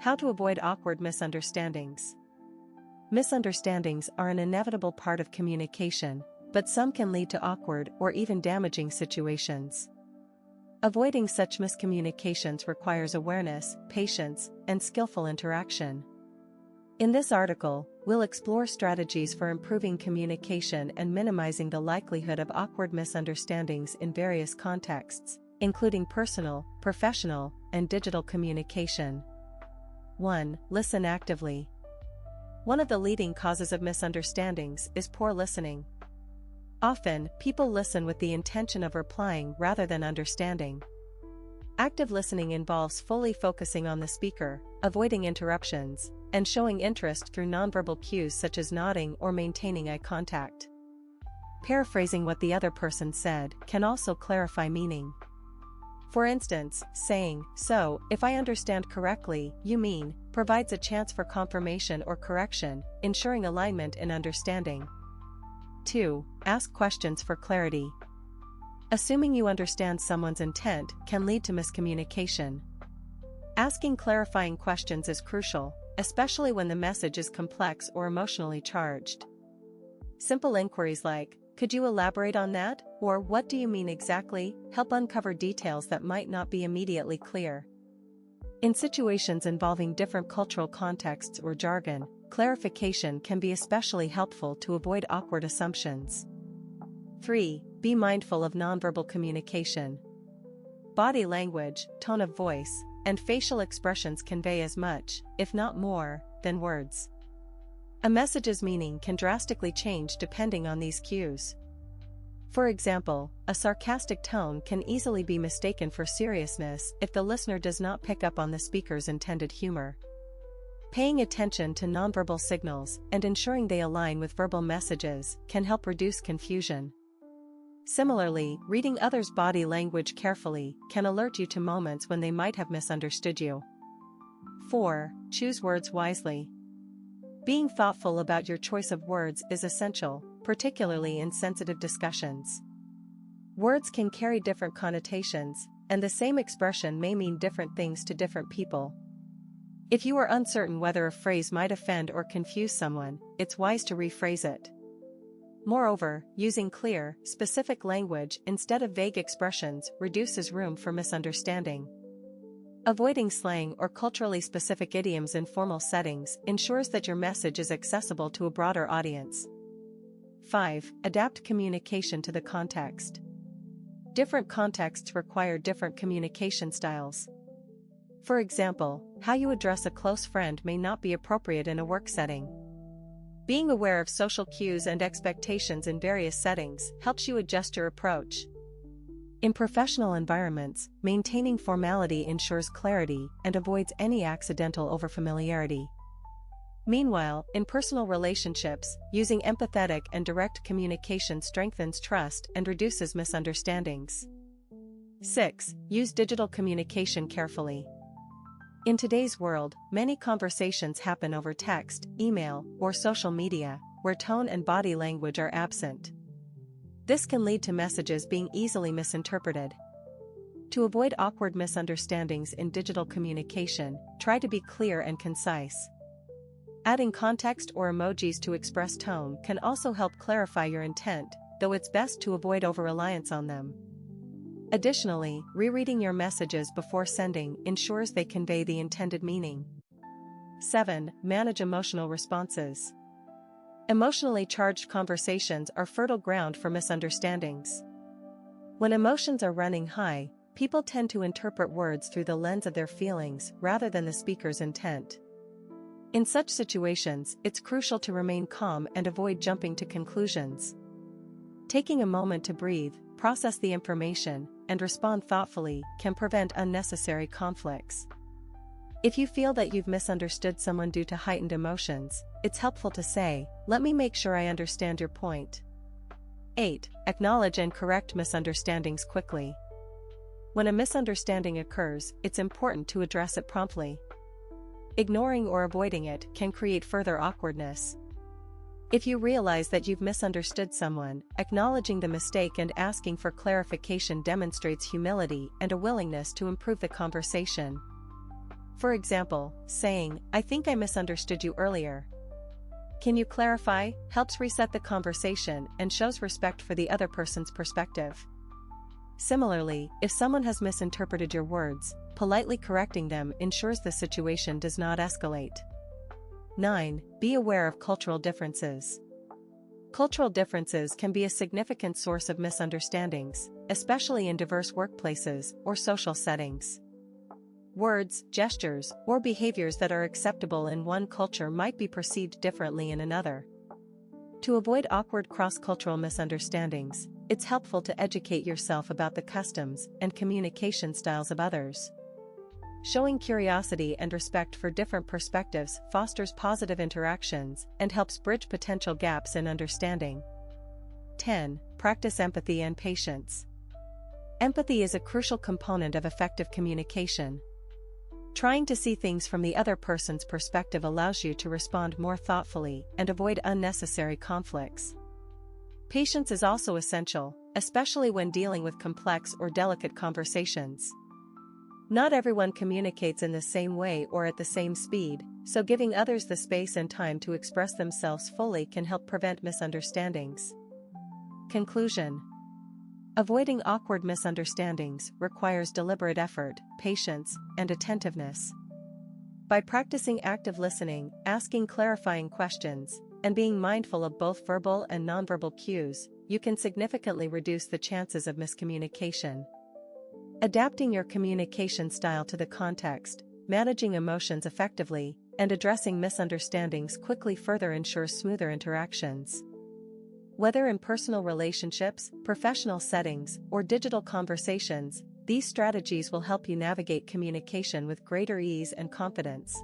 How to avoid awkward misunderstandings. Misunderstandings are an inevitable part of communication, but some can lead to awkward or even damaging situations. Avoiding such miscommunications requires awareness, patience, and skillful interaction. In this article, we'll explore strategies for improving communication and minimizing the likelihood of awkward misunderstandings in various contexts, including personal, professional, and digital communication. 1. Listen actively. One of the leading causes of misunderstandings is poor listening. Often, people listen with the intention of replying rather than understanding. Active listening involves fully focusing on the speaker, avoiding interruptions, and showing interest through nonverbal cues such as nodding or maintaining eye contact. Paraphrasing what the other person said can also clarify meaning. For instance, saying, "So, if I understand correctly, you mean," provides a chance for confirmation or correction, ensuring alignment and understanding. 2. Ask questions for clarity. Assuming you understand someone's intent can lead to miscommunication. Asking clarifying questions is crucial, especially when the message is complex or emotionally charged. Simple inquiries like, "Could you elaborate on that?" or "What do you mean exactly?" help uncover details that might not be immediately clear. In situations involving different cultural contexts or jargon, clarification can be especially helpful to avoid awkward assumptions. 3. Be mindful of nonverbal communication. Body language, tone of voice, and facial expressions convey as much, if not more, than words. A message's meaning can drastically change depending on these cues. For example, a sarcastic tone can easily be mistaken for seriousness if the listener does not pick up on the speaker's intended humor. Paying attention to nonverbal signals and ensuring they align with verbal messages can help reduce confusion. Similarly, reading others' body language carefully can alert you to moments when they might have misunderstood you. 4. Choose words wisely. Being thoughtful about your choice of words is essential, particularly in sensitive discussions. Words can carry different connotations, and the same expression may mean different things to different people. If you are uncertain whether a phrase might offend or confuse someone, it's wise to rephrase it. Moreover, using clear, specific language instead of vague expressions reduces room for misunderstanding. Avoiding slang or culturally specific idioms in formal settings ensures that your message is accessible to a broader audience. 5. Adapt communication to the context. Different contexts require different communication styles. For example, how you address a close friend may not be appropriate in a work setting. Being aware of social cues and expectations in various settings helps you adjust your approach. In professional environments, maintaining formality ensures clarity and avoids any accidental overfamiliarity. Meanwhile, in personal relationships, using empathetic and direct communication strengthens trust and reduces misunderstandings. 6. Use digital communication carefully. In today's world, many conversations happen over text, email, or social media, where tone and body language are absent. This can lead to messages being easily misinterpreted. To avoid awkward misunderstandings in digital communication, try to be clear and concise. Adding context or emojis to express tone can also help clarify your intent, though it's best to avoid over-reliance on them. Additionally, rereading your messages before sending ensures they convey the intended meaning. 7. Manage emotional responses. Emotionally charged conversations are fertile ground for misunderstandings. When emotions are running high, people tend to interpret words through the lens of their feelings rather than the speaker's intent. In such situations, it's crucial to remain calm and avoid jumping to conclusions. Taking a moment to breathe, process the information, and respond thoughtfully can prevent unnecessary conflicts. If you feel that you've misunderstood someone due to heightened emotions, it's helpful to say, "Let me make sure I understand your point." 8. Acknowledge and correct misunderstandings quickly. When a misunderstanding occurs, it's important to address it promptly. Ignoring or avoiding it can create further awkwardness. If you realize that you've misunderstood someone, acknowledging the mistake and asking for clarification demonstrates humility and a willingness to improve the conversation. For example, saying, "I think I misunderstood you earlier. Can you clarify?" helps reset the conversation and shows respect for the other person's perspective. Similarly, if someone has misinterpreted your words, politely correcting them ensures the situation does not escalate. 9. Be aware of cultural differences. Cultural differences can be a significant source of misunderstandings, especially in diverse workplaces or social settings. Words, gestures, or behaviors that are acceptable in one culture might be perceived differently in another. To avoid awkward cross-cultural misunderstandings, it's helpful to educate yourself about the customs and communication styles of others. Showing curiosity and respect for different perspectives fosters positive interactions and helps bridge potential gaps in understanding. 10. Practice empathy and patience. Empathy is a crucial component of effective communication. Trying to see things from the other person's perspective allows you to respond more thoughtfully and avoid unnecessary conflicts. Patience is also essential, especially when dealing with complex or delicate conversations. Not everyone communicates in the same way or at the same speed, so giving others the space and time to express themselves fully can help prevent misunderstandings. Conclusion: avoiding awkward misunderstandings requires deliberate effort, patience, and attentiveness. By practicing active listening, asking clarifying questions, and being mindful of both verbal and nonverbal cues, you can significantly reduce the chances of miscommunication. Adapting your communication style to the context, managing emotions effectively, and addressing misunderstandings quickly further ensures smoother interactions. Whether in personal relationships, professional settings, or digital conversations, these strategies will help you navigate communication with greater ease and confidence.